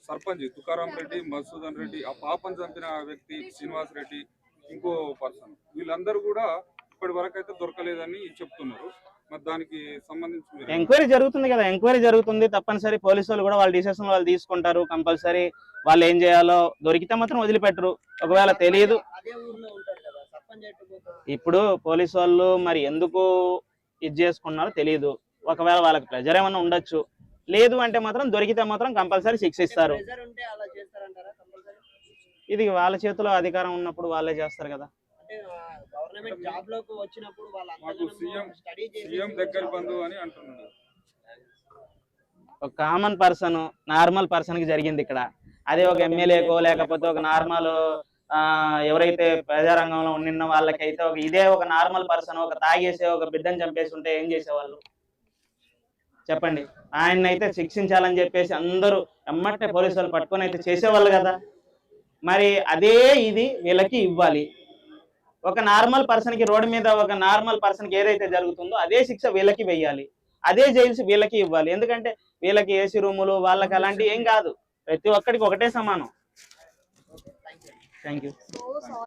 సర్పంచ్ తుకారాం రెడ్డి, మధుసూదన్ రెడ్డి, ఆ పాపను చంపిన వ్యక్తి శ్రీనివాస్ రెడ్డి, ఇంకో పర్సన్, వీళ్ళందరూ కూడా ఇప్పటి వరకు అయితే దొరకలేదని చెప్తున్నారు. మరి దానికి సంబంధించి ఎంక్వైరీ జరుగుతుంది కదా, ఎంక్వైరీ జరుగుతుంది. తప్పనిసరి పోలీసు వాళ్ళు కూడా వాళ్ళ డిసిషన్ వాళ్ళు తీసుకుంటారు. కంపల్సరీ వాళ్ళు ఏం చేయాలో దొరికితే మాత్రం వదిలిపెట్టరు. ఒకవేళ తెలియదు, ఇప్పుడు పోలీసు వాళ్ళు మరి ఎందుకు ఇది చేసుకున్నారో తెలియదు. ఒకవేళ వాళ్ళకి ప్రెజర్ ఏమైనా ఉండొచ్చు. లేదు అంటే మాత్రం దొరికితే మాత్రం కంపల్సరీ శిక్షిస్తారు. ఇది వాళ్ళ చేతిలో అధికారం ఉన్నప్పుడు వాళ్ళే చేస్తారు కదా. ఒక కామన్ పర్సన్, నార్మల్ పర్సన్ కి జరిగింది ఇక్కడ. అదే ఒక ఎమ్మెల్యేకో లేకపోతే ఒక నార్మల్ ఎవరైతే ప్రజారంగంలో ఉన్న వాళ్ళకైతే ఇదే ఒక నార్మల్ పర్సన్ ఒక తాగేసే ఒక బిడ్డను చంపేసి ఉంటే ఏం చేసేవాళ్ళు చెప్పండి. ఆయన అయితే శిక్షించాలని చెప్పేసి అందరూ ఎమ్మటే పోలీసు వాళ్ళు పట్టుకొని అయితే చేసేవాళ్ళు కదా. మరి అదే ఇది వీళ్ళకి ఇవ్వాలి. ఒక నార్మల్ పర్సన్ కి రోడ్డు మీద ఒక నార్మల్ పర్సన్ కి ఏదైతే జరుగుతుందో అదే శిక్ష వీళ్ళకి వెయ్యాలి. అదే జైల్స్ వీళ్ళకి ఇవ్వాలి. ఎందుకంటే వీళ్ళకి ఏసీ రూములు వాళ్ళకి అలాంటివి ఏం కాదు. ప్రతి ఒక్కడికి ఒకటే సమానం. Thank you.